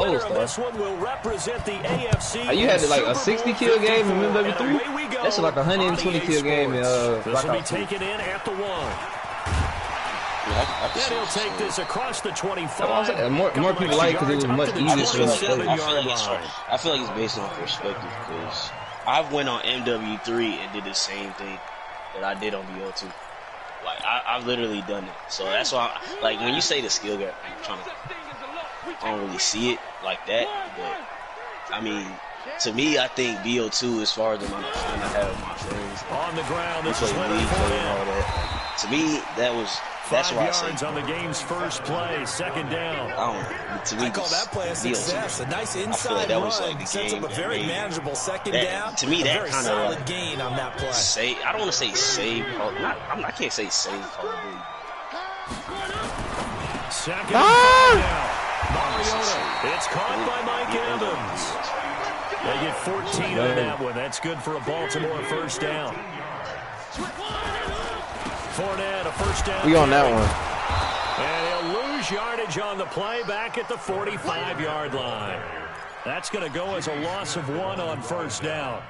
winner of this one will represent the AFC. You had like a 60-kill game in MW3. That's like a 120-kill game in This will be taken in at the 1. Then he'll take this across the 25. More people like it because it was much easier to play. I feel like it's based on perspective because I've went on MW3 and did the same thing that I did on BO2. Like I've literally done it. So that's why, like when you say the skill gap, I don't really see it like that. But I mean, to me, I think BO2 as far as the amount of fun I have with my friends on the ground. This is all that. To me, that's why I say 5 yards on the game's first play, second down. I call that play a success. A nice inside run sets up a very manageable second down. To me, that kind of solid gain on that play. I don't want to say save. I can't say save Call of Duty. Second down. Mariota. It's caught by Mike Evans. They get 14 on that one. That's good for a Baltimore first down. Fournette, a first down. We on that one. And he'll lose yardage on the play back at the 45-yard line. That's going to go as a loss of 1 on first down.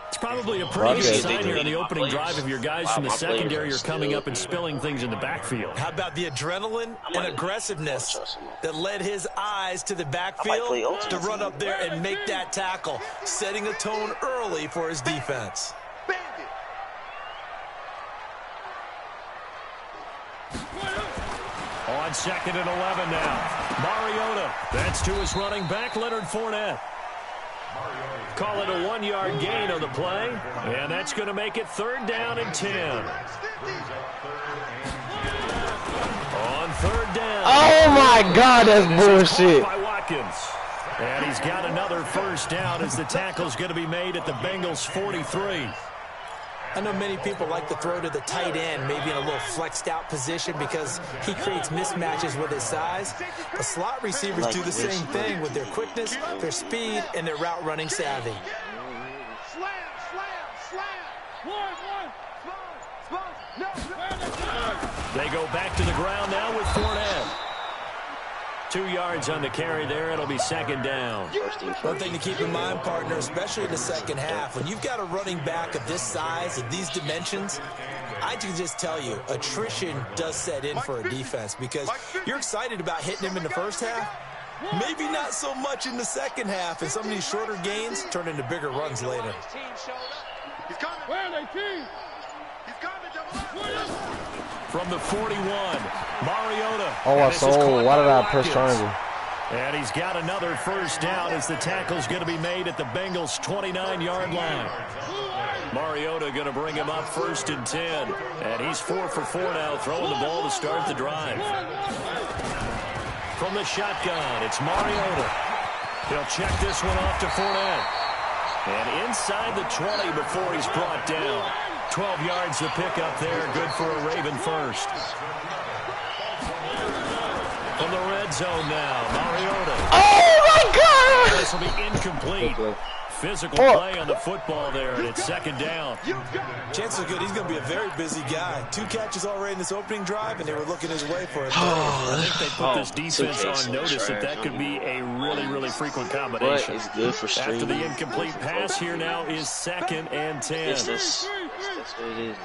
It's probably a pretty good sign here on the opening drive if your guys from the secondary are coming up and spilling things in the backfield. How about the adrenaline and aggressiveness that led his eyes to the backfield to run up there and make that tackle, setting a tone early for his defense. On 2nd and 11 now. Mariota. That's to his running back, Leonard Fournette. Call it a 1-yard gain on the play. And that's going to make it 3rd down and 10. On 3rd down. Oh, my God, that's bullshit. By Watkins. And he's got another first down as the tackle's going to be made at the Bengals' 43. I know many people like to throw to the tight end, maybe in a little flexed out position because he creates mismatches with his size. The slot receivers do the same thing with their quickness, their speed, and their route running savvy. They go back to the ground now with Fournette. 2 yards on the carry there. It'll be 2nd down. One thing to keep in mind, partner, especially in the second half, when you've got a running back of this size, of these dimensions, I can just tell you, attrition does set in for a defense because you're excited about hitting him in the first half. Maybe not so much in the second half, and some of these shorter gains turn into bigger runs later. From the 41, Mariota. Oh, why did I press triangle? And he's got another first down as the tackle's going to be made at the Bengals' 29-yard line. Mariota going to bring him up 1st and 10. And he's 4 for 4 now, throwing the ball to start the drive. From the shotgun, it's Mariota. He'll check this one off to Fournette. And inside the 20 before he's brought down. 12 yards to pick up there. Good for a Raven first. From the red zone now, Mariota. Oh, my God! This will be incomplete. Physical play on the football there, and it's 2nd down. Chances are good. He's going to be a very busy guy. 2 catches already in this opening drive, and they were looking his way for it. I think they put this defense on notice that could be a really, really frequent combination. It's good for streaming. After the incomplete pass, here now is 2nd and 10. That's what it is,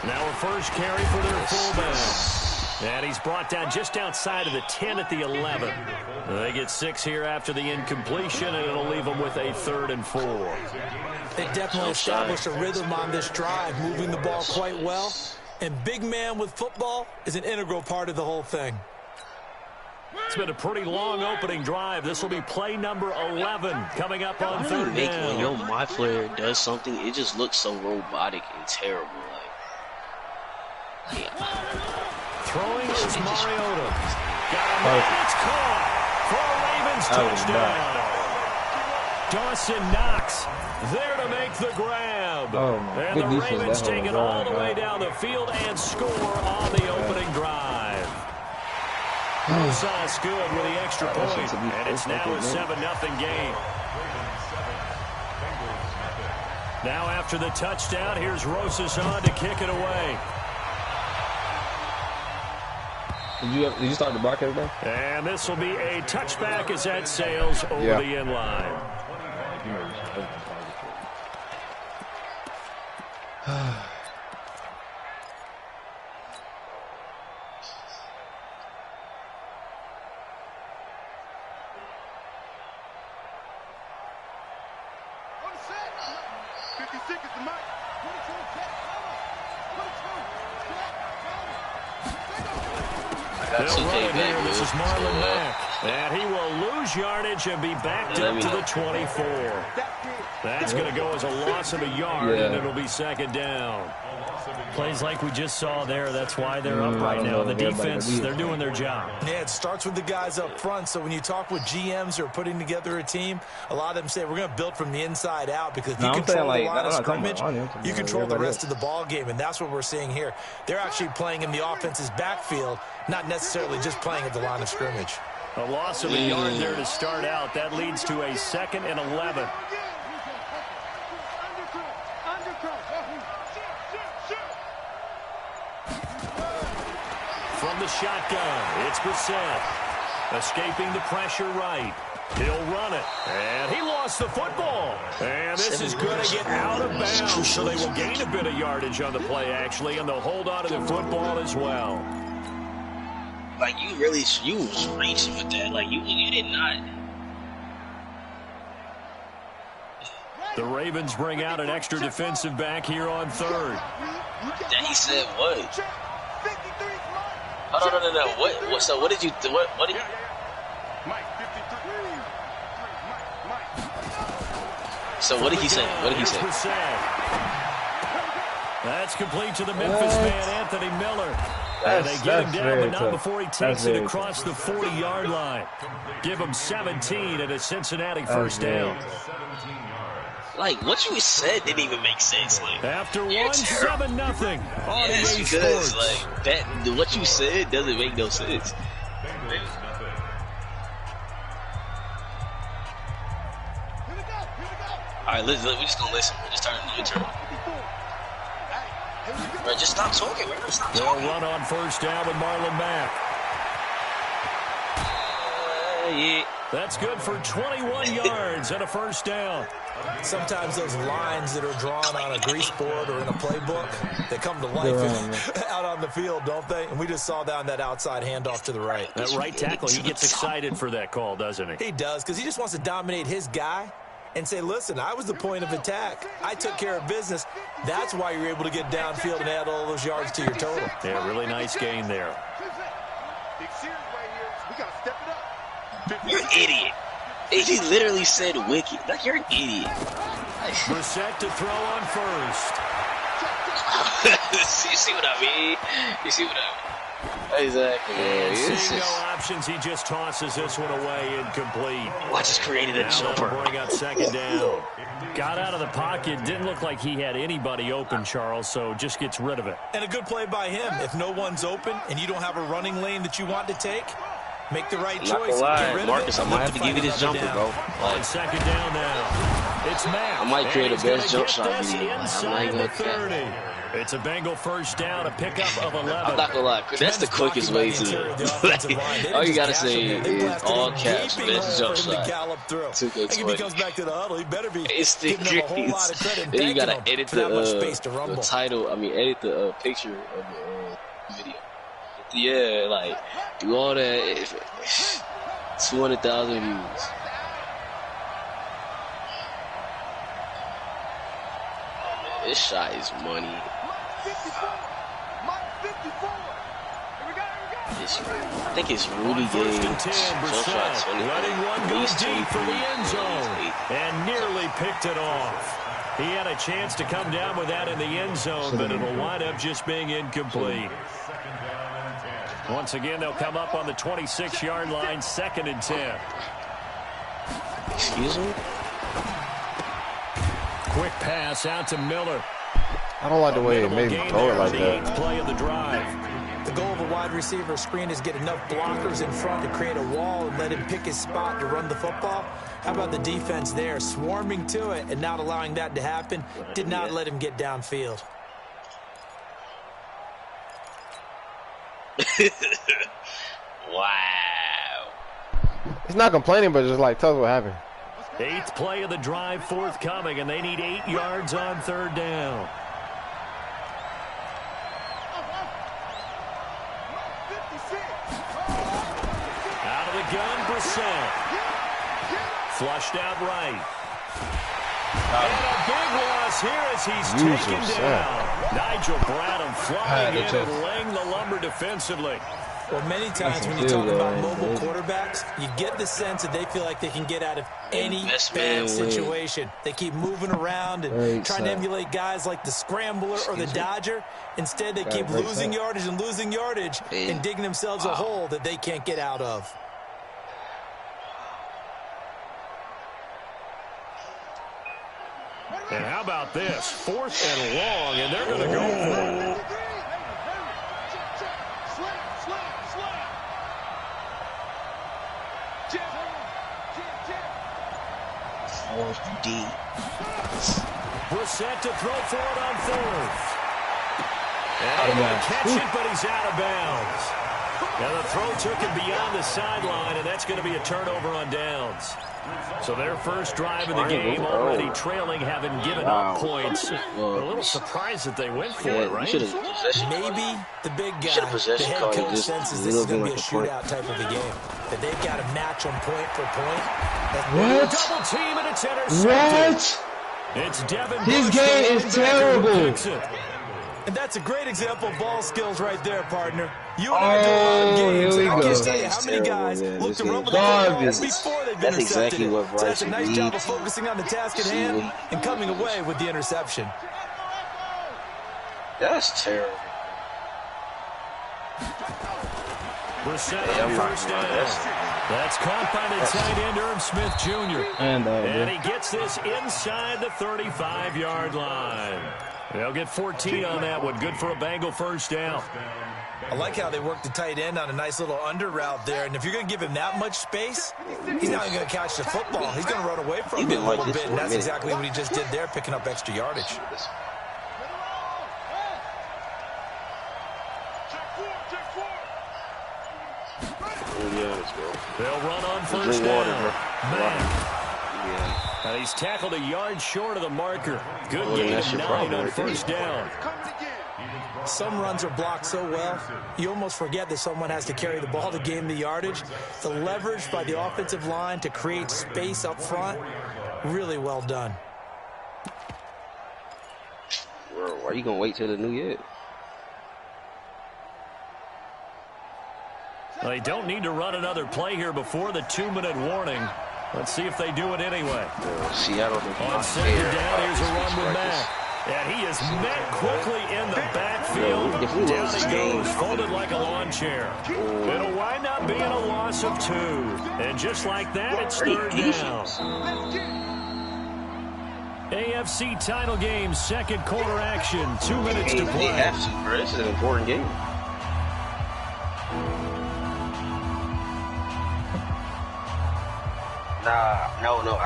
Now a first carry for their fullback. And he's brought down just outside of the 10 at the 11. They get 6 here after the incompletion, and it'll leave them with a 3rd and 4. They definitely established a rhythm on this drive, moving the ball quite well. And big man with football is an integral part of the whole thing. It's been a pretty long opening drive. This will be play number 11 coming up on 3rd down. When my player does something, it just looks so robotic and terrible. Throwing is Mariota. Got him. It's caught for a Ravens touchdown. Dawson Knox there to make the grab. And the Ravens take it all the way down the field and score on the opening drive. Rosas good with the extra point, and it's now a 7-0 game. Now after the touchdown, here's Rosas on to kick it away. Did you start the broadcast though? And this will be a touchback as that sails over the end line. This is Marlon Mack, and he will lose yardage and be backed up to the 24. That's going to go as a loss of a yard, and it'll be second down. Plays like we just saw there. That's why they're up right now. The defense, they're doing their job. Yeah, it starts with the guys up front. So when you talk with GMs who are putting together a team, a lot of them say we're going to build from the inside out because if you control the line of scrimmage, you control the rest of the ball game, and that's what we're seeing here. They're actually playing in the offense's backfield, not necessarily just playing at the line of scrimmage. A loss of a yard there to start out. That leads to a 2nd and 11. From the shotgun, it's Brissett. Escaping the pressure right. He'll run it. And he lost the football. And this is going to get out of bounds. So they will gain a bit of yardage on the play, actually, and they'll hold on to the football as well. Like, you was reaching with that. Like, you did not. The Ravens bring out an extra defensive back here on 3rd. That he said what? Oh, no. What? So what did you? What did you? So what did he say? What did he say? That's complete to the Memphis man, Anthony Miller. They get him down, but not before he takes it across the 40-yard line. Give him 17 at a Cincinnati first down. Like, what you said didn't even make sense. Like, after 1-7-0 on yes, because like that, what you said doesn't make no sense. All right, we're just gonna listen. We're just turn. Bro, just stop talking. Bro. Stop talking. They'll run on first down with Marlon Mack. Yeah. That's good for 21 yards and a first down. Sometimes those lines that are drawn on a grease board or in a playbook, they come to life out on the field, don't they? And we just saw down that outside handoff to the right. That right tackle, he gets excited for that call, doesn't he? He does, because he just wants to dominate his guy and say, listen, I was the point of attack. I took care of business. That's why you're able to get downfield and add all those yards to your total. Yeah, really nice gain there. You're an idiot. He literally said wicked. Like, you're an idiot. Brissett to throw on first. You see what I mean? You see what I mean? Exactly. Seeing no options, he just tosses this one away incomplete. I just created a jumper. Bring up second down. Got out of the pocket. Didn't look like he had anybody open, Charles, so just gets rid of it. And a good play by him. If no one's open and you don't have a running lane that you want to take, make the right choice. Marcus, I might have to give you this jumper, bro. On second down now. It's Matt. I might create a best jump shot video. I'm not gonna It's a Bengal first down, a pickup of 11. I'm not gonna lie, that's the quickest way to. All you gotta say is all caps, best jump shot. If he comes back to the huddle, he better be giving him a whole lot of credit. Then you gotta edit the title. I mean, edit the picture of the video. Yeah, like do all that. 200,000 views. This shot is money. I think it's Rudy Gay. Letting one go deep for the end zone and nearly picked it off. He had a chance to come down with that in the end zone, but it'll wind up just being incomplete. Once again, they'll come up on the 26-yard line, 2nd and 10. Excuse me? Quick pass out to Miller. I don't like the way it made me throw it like that. Play of the drive. The goal of a wide receiver screen is get enough blockers in front to create a wall and let him pick his spot to run the football. How about the defense there, swarming to it and not allowing that to happen? Did not let him get downfield. Wow. He's not complaining, but just like, tell us what happened. 8th play of the drive forthcoming, and they need 8 yards on 3rd down. Out of the gun, Brissett. Flushed out right. And a big loss here as he's taken down. Nigel Bradham flying in and laying the lumber defensively. Well, many times when you talk about mobile quarterbacks, you get the sense that they feel like they can get out of any bad situation. They keep moving around and trying to emulate guys like the scrambler or the dodger. Instead, they keep losing yardage and digging themselves a hole that they can't get out of. And how about this? 4th and long, and they're going to go for it. Brissett to throw for it on 4th. And he's going to catch it, but he's out of bounds. And the throw took him beyond the sideline, and that's going to be a turnover on downs. So their first drive of the game already trailing, having given up points. A little surprised that they went for it, right? Maybe the big guy, the head coach, senses this is going to be a shootout type of a game. That they've got to match them point for point. What? Double team, and it's intercepted. What? It's Devin His Bush, game is terrible. And that's a great example of ball skills right there, partner. You and I do a lot of games. Here we I go. can't tell you how many guys look to run with the ball before they've been intercepted. Exactly what So that's a nice job of needs. focusing on the task at hand and coming away with the interception. That's terrible. Brissett on first down. That's caught by the tight end, Irv Smith Jr. And he gets this inside the 35-yard line. They'll get 14 on that one. Good for a Bengal first down. I like how they work the tight end on a nice little under route there. And if you're going to give him that much space, he's not going to catch the football. He's going to run away from it a little bit. And that's exactly what he just did there, picking up extra yardage. They'll run on first down. And he's tackled a yard short of the marker. Good gain of 9 on first down. Some runs are blocked so well, you almost forget that someone has to carry the ball to gain the yardage. The leverage by the offensive line to create space up front, really well done. Bro, why are you going to wait till the new year? They don't need to run another play here before the 2-minute warning. Let's see if they do it anyway. Seattle on 2nd down, here's a run with Mack. And he is met quickly in the backfield. Down he goes, folded like a lawn chair. It'll wind up being a loss of 2. And just like that, it's 3rd down. AFC title game, 2nd quarter action. 2 minutes to play. This is an important game. No.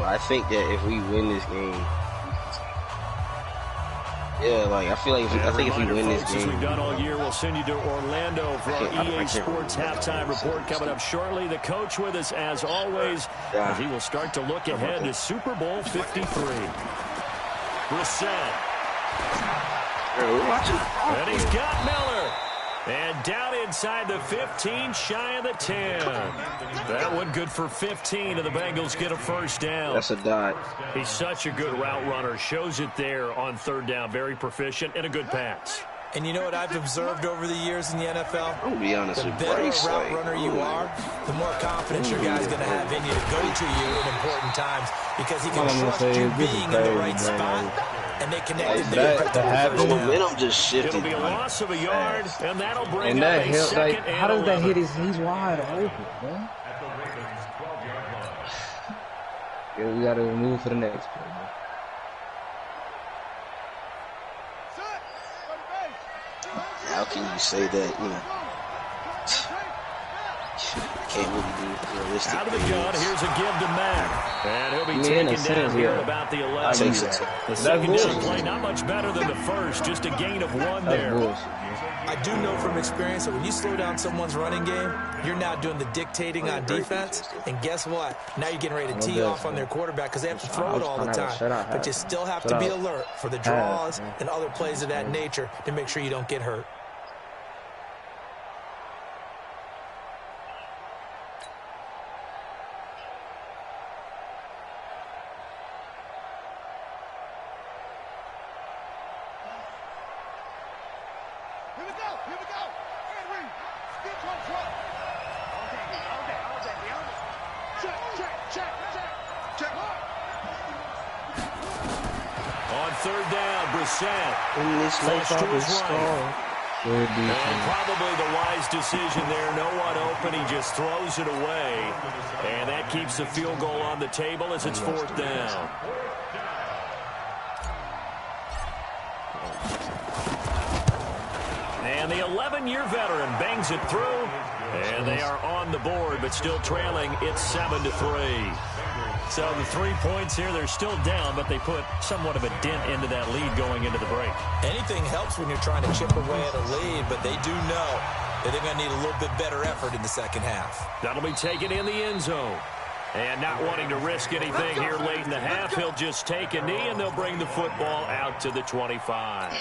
I think that if we win this game, I feel like if we win this game, as we've done all year, we'll send you to Orlando for our EA Sports halftime report coming up shortly. The coach with us as always, as he will start to look ahead to Super Bowl 53. Brissett. And he's got Miller. And down inside the 15, shy of the 10. That one good for 15, and the Bengals get a first down. That's a dot. He's such a good route runner. Shows it there on 3rd down. Very proficient and a good pass. And you know what I've observed over the years in the NFL? I'm going to be honest with you. The better a route runner you are, the more confidence your guy's going to have in you to go to you in important times because he can trust you being in the right spot. And they connected there. The momentum just shifted. It'll be a loss of a yard, and that'll bring up a second and how does that 11. hit? He's wide open, man. Yeah, we got to move for the next play. How can you say that, can't really do realistic. Out of the gun, here's a give to Mack. And he'll be taken down here at about the 11. The second down play, not much better than the first, just a gain of 1 there. I do know from experience that when you slow down someone's running game, you're now doing the dictating on defense. And guess what? Now you're getting ready to tee off on their quarterback because they have to throw it all the time. But you still have to be alert for the draws and other plays of that nature to make sure you don't get hurt. On third down, Brissett. And probably the wise decision there. No one open. He just throws it away. And that keeps the field goal on the table as it's fourth down. And the 11-year veteran bangs it through. And they are on the board, but still trailing. It's 7-3. So the 3 points here, they're still down, but they put somewhat of a dent into that lead going into the break. Anything helps when you're trying to chip away at a lead, but they do know that they're going to need a little bit better effort in the second half. That'll be taken in the end zone. And not wanting to risk anything here late in the half, he'll just take a knee, and they'll bring the football out to the 25.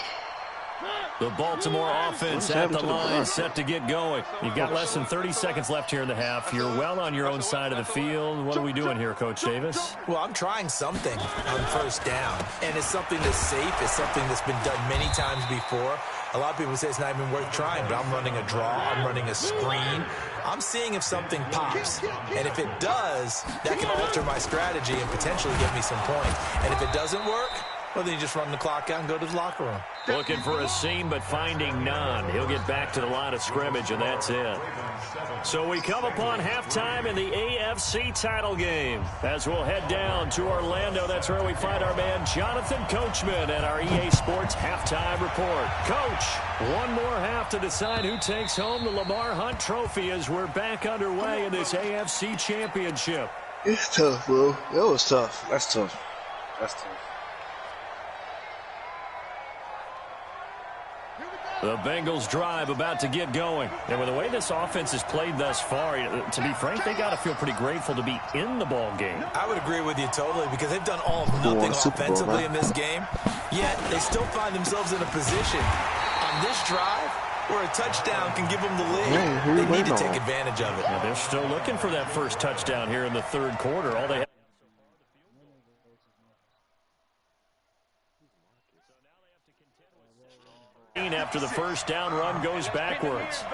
The Baltimore offense at the line, set to get going. You've got less than 30 seconds left here in the half. You're well on your own side of the field. What are we doing here, Coach Davis? Well, I'm trying something on first down, and it's something that's safe. It's something that's been done many times before. A lot of people say it's not even worth trying, but I'm running a draw. I'm running a screen. I'm seeing if something pops, and if it does, that can alter my strategy and potentially get me some points. And if it doesn't work, well, then you just run the clock out and go to the locker room. Looking for a seam, but finding none. He'll get back to the line of scrimmage, and that's it. So we come upon halftime in the AFC title game. As we'll head down to Orlando, that's where we find our man Jonathan Coachman at our EA Sports halftime report. Coach, one more half to decide who takes home the Lamar Hunt Trophy as we're back underway in this AFC Championship. It's tough, bro. That was tough. That's tough. That's tough. The Bengals drive about to get going. And with the way this offense has played thus far, to be frank, they got to feel pretty grateful to be in the ball game. I would agree with you totally because they've done all of nothing offensively in this game. Yet they still find themselves in a position on this drive where a touchdown can give them the lead. They need to take advantage of it. Now they're still looking for that first touchdown here in the third quarter. All they have after the first down run goes backwards.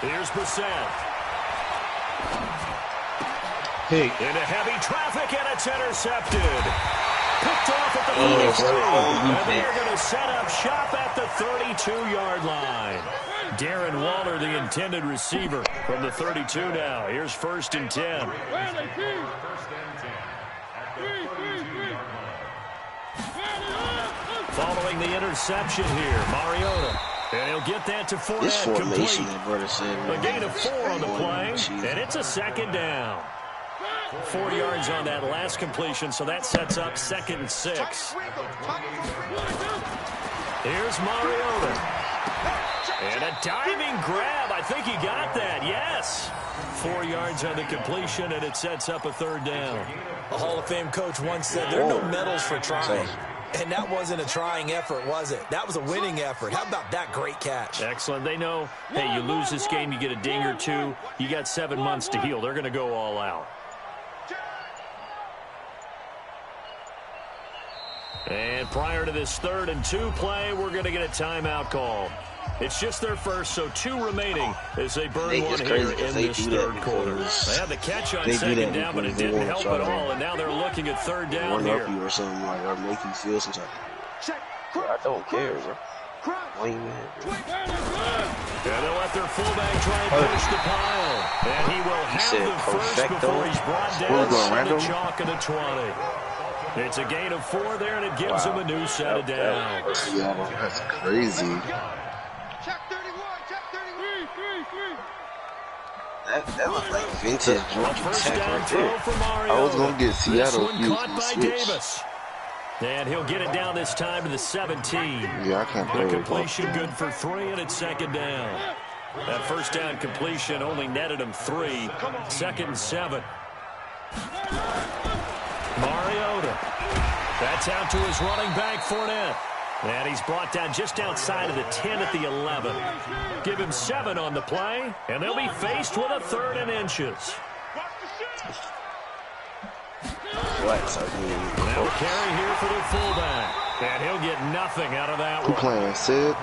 Here's Brissett. Into heavy traffic, and it's intercepted. Picked off at the 33. And they're going to set up shop at the 32-yard line. Darren Waller, the intended receiver, from the 32 now. Here's 1st and 10. Following the interception here, Mariota. And he'll get that to Fournette complete. A gain of 4 on the play, and it's a second down. 4 yards on that last completion, so that sets up 2nd and 6. Here's Mariota. And a diving grab. I think he got that, yes. 4 yards on the completion, and it sets up a 3rd down. A Hall of Fame coach once said there are no medals for trying. And that wasn't a trying effort, was it? That was a winning effort. How about that great catch? Excellent. They know, hey, you lose this game, you get a ding or two. You got 7 months to heal. They're going to go all out. And prior to this 3rd and 2 play, we're going to get a timeout call. It's just their first, so 2 remaining as they burn one here in this 3rd quarter. They had the catch on 2nd down, but it didn't help at all, and now they're looking at 3rd down here. You or something like, or make you feel some type. I don't care, bro. Why you mad? And they'll let their fullback try and push the pile. And he will have the first before he's brought down on the chalk of the 20. It's a gain of 4 there, and it gives him a new set of downs. That's crazy. That looked like vintage Georgia Tech right there. I was going to get Seattle if you Davis. And he'll get it down this time to the 17. Yeah, I can't play The with completion good for 3, and it's second down. That first down completion only netted him 3. 2nd and 7. Mariota. That's out to his running back, Fournette. And he's brought down just outside of the 10 at the 11. Give him 7 on the play, and they'll be faced with a 3rd and inches. Now carry here for the fullback. And he'll get nothing out of that one. Who playing, Sid?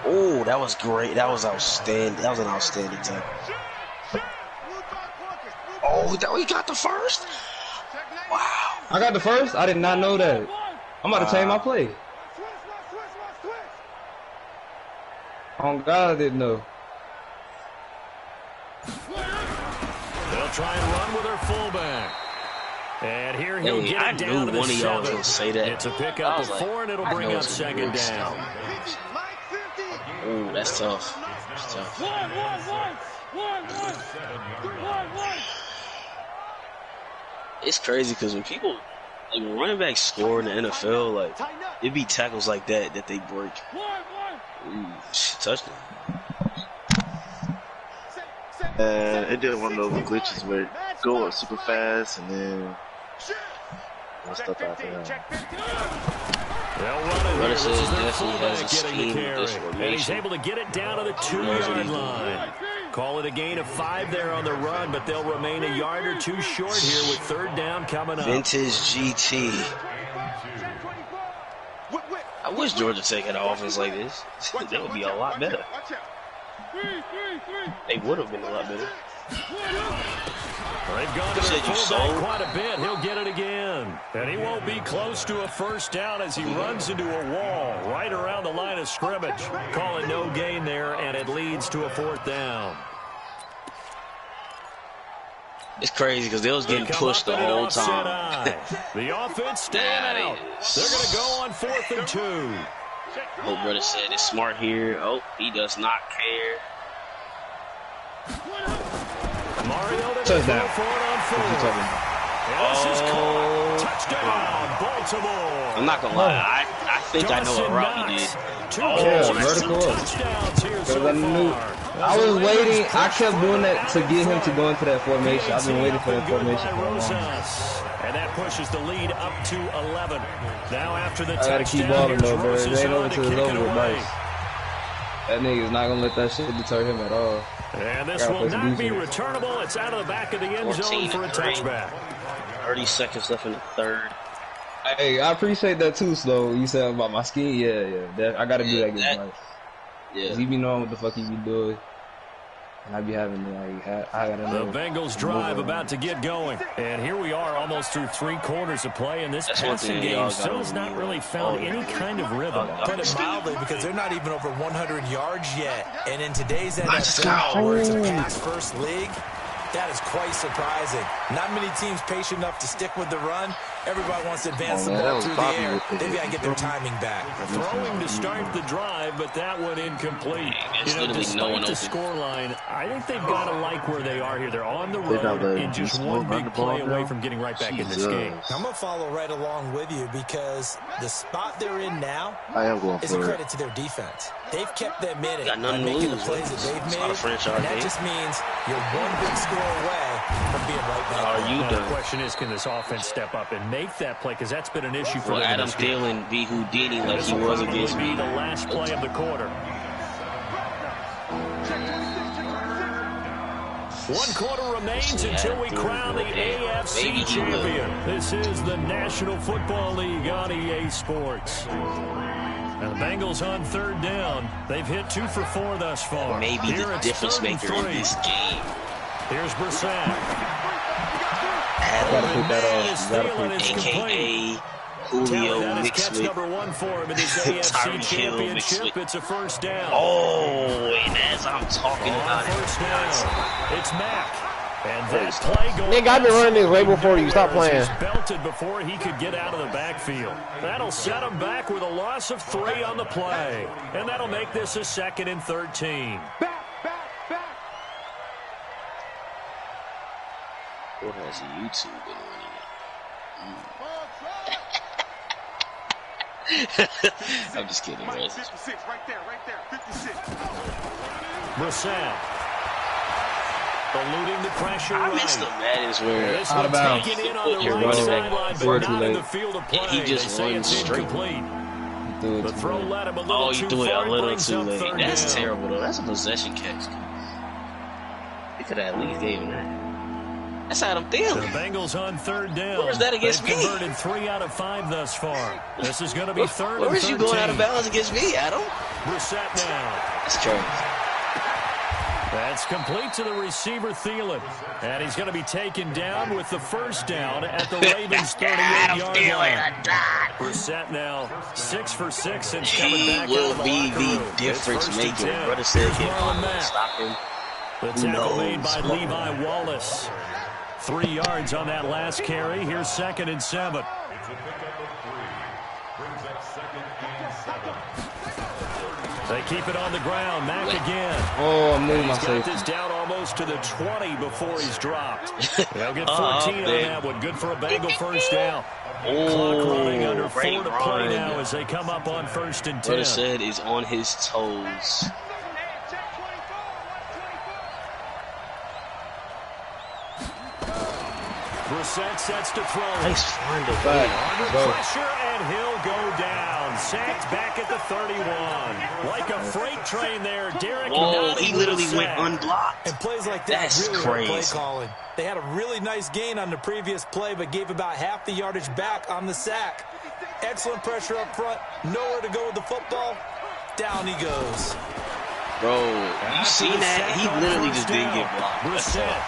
Oh, that was great. That was outstanding. That was an outstanding tackle. Oh, he got the first? Wow. I got the first? I did not know that. I'm about to change my play. Oh, God, I didn't know. They'll try and run with their fullback. And here he'll get it down to the 7. Say that. It's a pickup of 4, and it'll bring up second down. Oh, that's tough. That's tough. It's crazy because when people, like, when running backs score in the NFL, like, it be tackles like that they break. Ooh, touchdown. And it did one of those glitches where it go up super fast and then stuff after that. They'll run it. This This is their definitely has fullback a getting the scheme carry. this And he's formation. able to get it down to the 2-yard line. Call it a gain of 5 there on the run, but they'll remain a yard or 2 short here with 3rd down coming up. Vintage GT. I wish Georgia Tech had an offense like this. That would be a lot better. They would have been a lot better. They've gone to their fullback quite a bit. He'll get it again. And he won't be close to a first down as he runs into a wall right around the line of scrimmage. Calling no gain there, and it leads to a 4th down. It's crazy because they was getting pushed the whole time. The offense staying out. They're going to go on 4th and 2. Oh, brother said it's smart here. Oh, he does not care. Mariota touchdown. for it on 4. And this is caught. Touchdown, Baltimore. I'm not going to lie. I think I know what route he did. Yeah, vertical. Touchdowns here so far. I was waiting. I kept doing that to get him to go into that formation. I've been waiting for that formation for a long. And that pushes the lead up to 11. Now after the I gotta keep balling though, bro. It ain't over till it's over with Bryce. That nigga's not gonna let that shit deter him at all. And this will not be returnable. It's out of the back of the end zone for a touchback. 30 seconds left in the 3rd. Hey, I appreciate that too, Slow. You said about my skin? Yeah. I gotta do that against Bryce. Yeah. He be knowing what the fuck he be doing. And I be having I gotta know. The Bengals drive about to get going. And here we are almost through 3 quarters of play. And this passing game still has not really found any kind of rhythm. Put it mildly, because they're not even over 100 yards yet. And in today's NFL, where it's a pass-first league, that is quite surprising. Not many teams patient enough to stick with the run. Everybody wants to advance the ball through the air. They've got to get their timing back. Throwing to start the drive, but that one incomplete. Despite the scoreline, I think they've got to like where they are here. They're on the road and just one big play away from getting right back in this game. I'm going to follow right along with you, because the spot they're in now is a credit to their defense. They've kept them in it by making the plays that they've made, and that just means you're one big score away from being right back. The question is, can this offense step up and make that play? Because that's been an issue for them. Adam Thielen be Houdini like he was against me. The last play of the quarter. 1 quarter remains until we crown the AFC champion. This is the National Football League on EA Sports. And the Bengals on 3rd down. They've hit 2 for 4 thus far. Maybe the difference maker in this game. Here's Brissett. A.K.A. Julio mixed with number 1 for him in this AFC championship. It's a first down. Oh, and as I'm talking about first down, it's Mack. And that play going. Nigga, I've been running this way before you. Stop playing. Belted before he could get out of the backfield. That'll set him back with a loss of 3 on the play. And that'll make this a 2nd and 13. What has YouTube been running? I'm just kidding, bro. 56, right there, 56. Brissett. Eluding the pressure. I missed the Madden's where out of bounds. You're running back Forward too late. and he just runs straight. The throw led him a little Oh, you too threw it far. a little Brings too up late. 3rd That's down. terrible, though. That's a possession catch. They could have at least gave him that. That's Adam The Thielen. Bengals on 3rd down. Where's that against They've me? converted 3 out of 5 thus far. This is going to be 3rd and 13. Where is you going out of bounds against me, Adam? Brissett now. That's trash. That's complete to the receiver, Thielen. And he's going to be taken down with the 1st down at the Ravens' 38-yard line. Brissett now 6 for 6 since coming back He out will of the be locker the room. difference It's 1st and maker. 10. Brother said Here's he Marlon can't Mack. stop him. The tackle made by Levi Wallace. 3 yards on that last carry. Here's 2nd and 7. They keep it on the ground. Mack again. Oh, I'm moving my He's got safety. this down almost to the 20 before he's dropped. They'll get 14 on that one. Good for a Bengal 1st down. Clock running under 4 to play now as they come up on 1st and 10. Brother said is on his toes. Brissett sets to throw. Nice find of Under pressure, and he'll go down. Sacked back at the 31. Like a freight train there, Derek. Whoa, he literally went unblocked. And plays like that That's really hurt play crazy. calling. They had a really nice gain on the previous play, but gave about half the yardage back on the sack. Excellent pressure up front. Nowhere to go with the football. Down he goes. Bro, you seen that? He literally just didn't get blocked. That's all.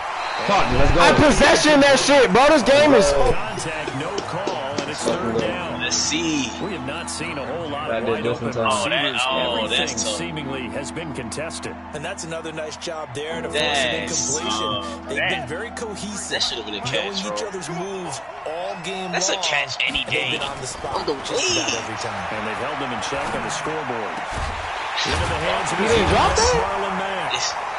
Let's go. I possession that shit, bro. This game is. Contact, no call, and it's 3rd down. Let's see. We have not seen a whole lot That of did wide open different receivers. times. Everything that's tough. seemingly has been contested. And that's another nice job there to force an That's, incompletion. They've been that- very cohesive. That should have been a Knowing catch, each bro. other's moves all game That's a long. catch any And they've day. been on the spot On the just about wing. every time. And they've held them in check on the scoreboard. Into the hands of He his didn't drop that? Marlon Mack.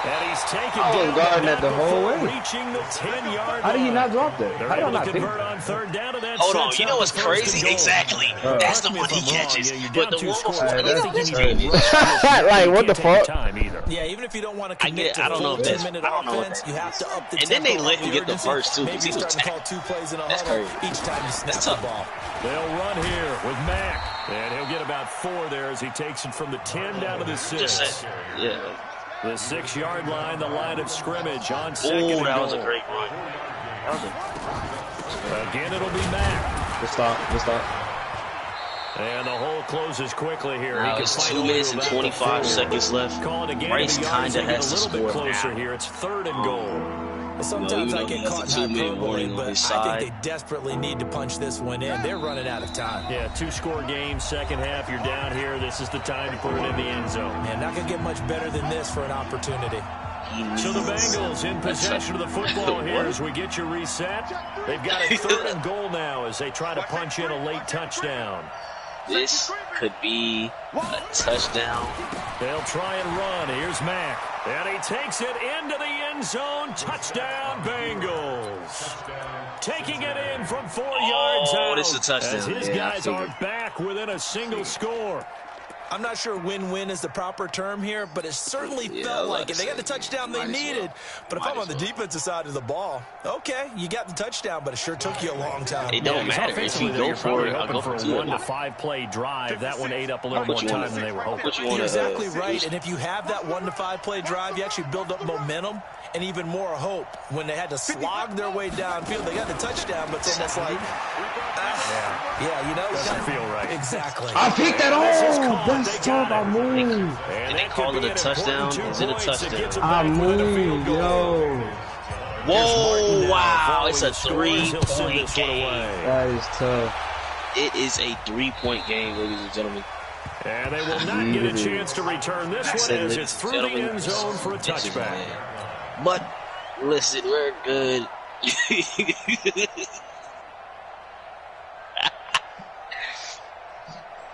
And he's taken I was down guarding the that the whole before way. reaching the 10-yard How did he line. not drop that? They're How did I able not to think? convert on 3rd down, and that Hold on, sets you up know the what's 1st and crazy? goal. Exactly. That's the Correct me one if he I'm wrong. catches. Yeah, you're But down the 2 one scores. before, I I don't don't think you think need to rush this. Like, You what the can't take fuck? your time either. Yeah, even if you don't want to I commit get- I don't know to if that's- 10-minute I don't know what offense, that you have is. to up the And then they tempo, let up him the get the urgency. first, too, Maybe because he you was start to call tackling. 2 plays in a That's huddle crazy. each time you snap That's the tough. ball. They'll run here with Mack. And he'll get about 4 there as he takes it from the 10 down to the 6. Just said, yeah. The 6-yard line, the line of scrimmage on 2nd Oh, and that was a goal. great run. That was a Again, it'll be Mack. Good stop. Good stop. And the hole closes quickly here. Now He it's can 2 fight minutes over and about 25 the 4. seconds left. Call it again. Bryce The yards kinda get has a to little bit score closer now. here. It's 3rd and goal. Sometimes even I though he get has caught a in 2-minute hyperbole, warning on but his I side. think they desperately need to punch this one in. They're running out of time. Yeah, 2-score game, second half. You're down here. This is the time to put it in the end zone. Man, not going to get much better than this for an opportunity. So the Bengals in possession of the football here as we get you reset. They've got a 3rd and goal now as they try to punch in a late touchdown. This could be a touchdown. They'll try and run. Here's Mack. And he takes it into the end zone. Touchdown, Bengals. Taking it in from 4 yards out. This is a touchdown. As his Yeah, I guys are figured. back within a single score. I'm not sure win-win is the proper term here, but it certainly felt like it. They got the touchdown they needed. But if I'm on the defensive side of the ball, okay, you got the touchdown, but it sure took you a long time. It don't matter. If you go for it, I'll hoping go for for a it. 1 to 5 play drive. That one ate up a little more time than they were hoping. You're exactly right, and if you have that 1 to 5 play drive, you actually build up momentum and even more hope. When they had to slog their way downfield, they got the touchdown, but it's almost like, yeah, you know, Doesn't feel right. Exactly. I picked that off. That's tough. I moved. And they call it a touchdown? Is it a touchdown? I moved, yo. Whoa, wow. It's a 3-point game. That is tough. It is a 3-point game, ladies and gentlemen. And they will not get a chance to return this one as it's through the end zone for a touchback. But Listen, we're good.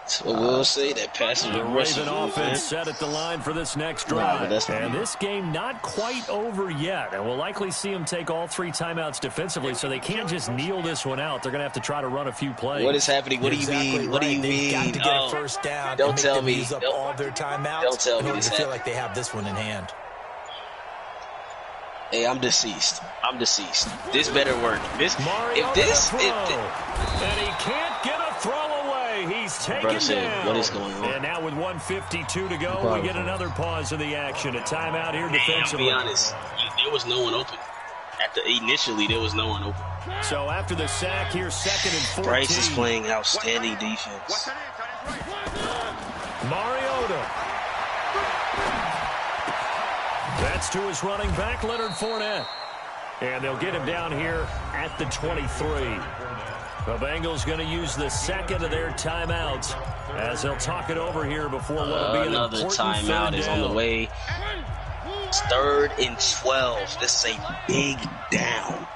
So we'll say that passes the Raven offense set at the line for this next drive. And this game not quite over yet. And we'll likely see them take all 3 timeouts defensively, so they can't just kneel this one out. They're going to have to try to run a few plays. What is happening? What do you mean? What do you mean? Got to get a first down. Don't tell me. Use up all their timeouts. Don't tell me. They feel like they have this one in hand. Hey, I'm deceased. I'm deceased. This better work. And he can't get a throw away. He's taken down. What is going on? And now with 1:52 to go, we get another pause in the action. A timeout here defensively. I'll be honest. There was no one open. Initially, there was no one open. So after the sack, here's 2nd and 14. Bryce is playing outstanding defense. Mariota. That's to his running back, Leonard Fournette. And they'll get him down here at the 23. The Bengals going to use the 2nd of their timeouts as they'll talk it over here before what will be an another important timeout is on the way. It's 3rd and 12. This is a big down.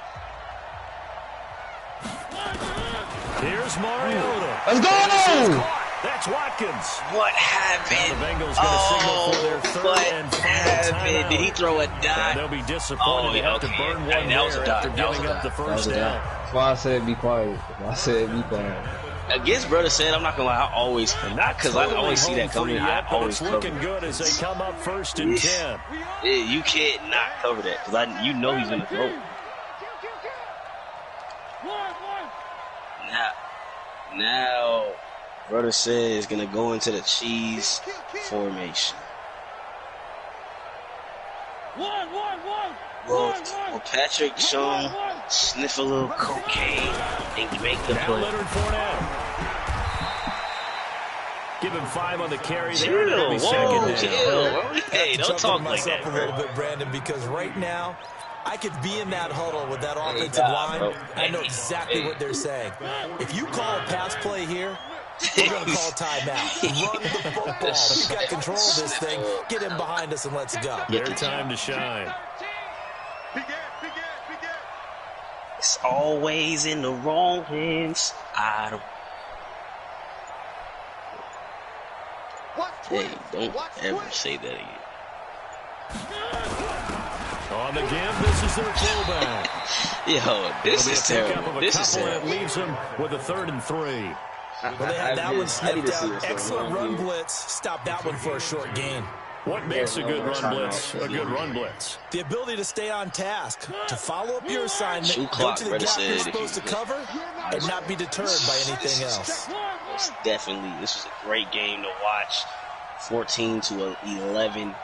Here's Mariota. Let's go! That's Watkins. What happened? The Bengals going to signal for their 3rd and final timeout. Did he throw a dot? They'll be disappointed to have to burn one there after giving up the first down. That's why I said be quiet. Against Brother Said, I'm not going to lie, I always, not because I always see that coming, I always cover. It's looking good as they come up 1st and 10. You can't not cover that because you know he's going to throw. Now, Brother Said is going to go into the cheese formation. Will Patrick Chung sniff a little cocaine and make the play? Leonard Fournette. Give him 5 on the carry. Chill. Hey, don't talk like that, a little bit, Brandon, because right now, I could be in that huddle with that offensive line. I know exactly what they're saying. If you call a pass play here, we're going to call timeout. Run the football. If you got control of this thing, get him behind us and let's go. Their time to shine. It's always in the wrong hands. Hey, don't ever say that again. On the give, this is their fullback. Yo, this is terrible. This is terrible. That leaves them with a 3rd and 3. Well, they had that one sniffed out. Excellent run blitz. Stop that one for a short gain. What makes a good run blitz a good run blitz? The ability to stay on task, to follow up your assignment, go to the gap you're supposed to cover, and not be deterred by anything else. Most definitely, this was a great game to watch. 14-11.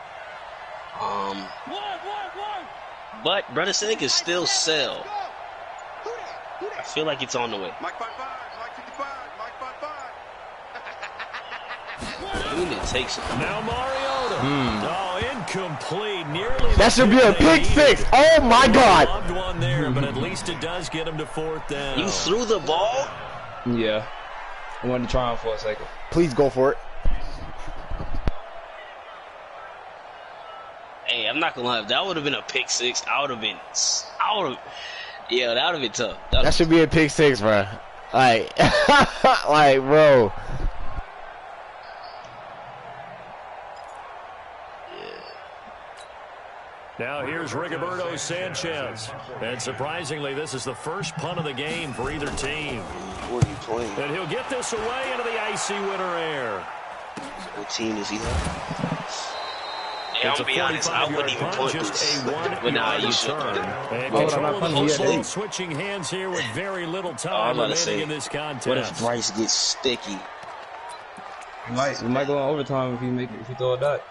But Brother Said can still sell. I feel like it's on the way. It takes it. Now Mariota. Oh, incomplete. Nearly. That should be a pick 6. Oh my God. Loved one there, but at least it does get him to 4th down. You threw the ball? Yeah. I wanted to try him for a second. Please go for it. Hey, I'm not gonna lie. If that would have been a pick 6, that would have been tough. That should be a pick 6, bro. Like, like, bro. Now here's Rigoberto Sanchez. And surprisingly, this is the first punt of the game for either team. What are you playing? And he'll get this away into the icy winter air. What team does he have? Hey, I'm gonna be honest, I wouldn't even punt this. But nah, you should punt it. And control of the football, switching hands here with very little time remaining in this contest. What if Bryce gets sticky? We might go on overtime if you throw a dot.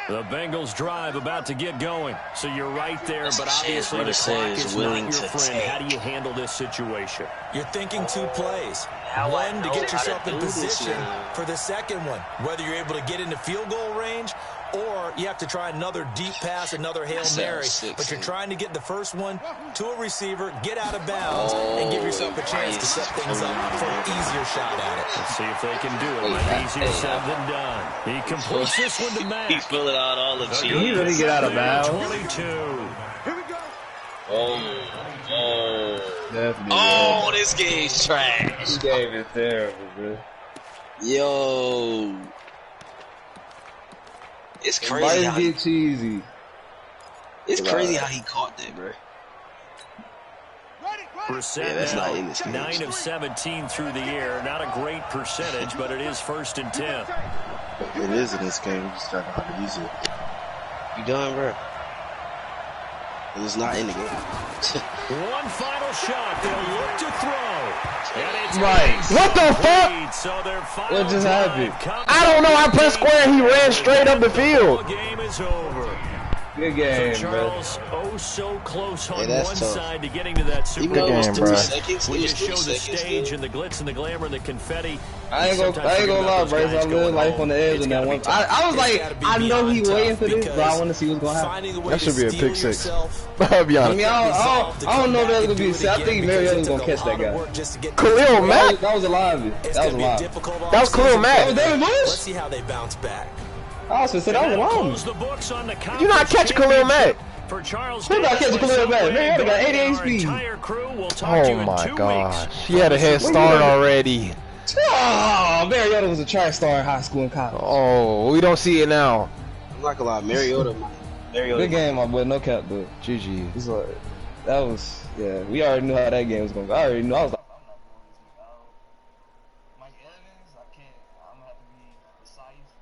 The Bengals drive about to get going. So you're right there, but obviously the clock is willing not your to friend. take. How do you handle this situation? You're thinking 2 plays. one to get yourself in position for the second one. Whether you're able to get into field goal range or you have to try another deep pass, another Hail Mary. But you're trying to get the first one to a receiver, get out of bounds, and give yourself a chance to set things up for an easier shot at it. Let's see if they can do it. Might be easier said than done. He completes this one to Matt. He's pulling out all the cheese. Can he really get out of bounds? 22. Oh, this game's trash. This game is terrible, bro. Yo. It's crazy. Why How get cheesy? It's crazy how he caught that, bro. Brissett that's not in this game. 9 of 17 through the air. Not a great percentage, but it is 1st and 10. It is in this game. You just gotta know how to use it. You done, bro? It's not in the game. One final shot. They'll look to throw. And it's Right. What the fuck? So their final What just happened? I don't know. I pressed square and he ran straight up the field. The game is over. Good game, So bro. Charles, oh so close on that's one tough. side to getting to that Super Even Bowl. though it was game, 3 bro. seconds, We it was just 3 show the seconds. stage Still. and the glitz and the glamour and the confetti. I ain't gonna lie, Bryce. I live life on the edge on that one. I was like, I know he waiting for this, but I want to see what's gonna happen. That should be a pick six. I'll be I honest. mean, I don't know if that's gonna be. I think Mariota's gonna catch that guy. Khalil Mack? That was alive. That was alive. That was Khalil Mack. That was David Let's Bush. see how they bounce back. I was gonna say that was alive. Close the books on the You not catch Khalil Mack. For Charles Who not catching Khalil Mack? Man, he got 88 Our speed. entire crew will talk to you Oh in my 2 gosh. weeks. He had a head start already. Oh, Mariota was a track star in high school and college. Oh, we don't see it now. I'm not gonna lie, Mariota. Good game, my boy. No cap, dude. GG. It's like, that was, yeah. We already knew how that game was gonna go. I already knew. I was like,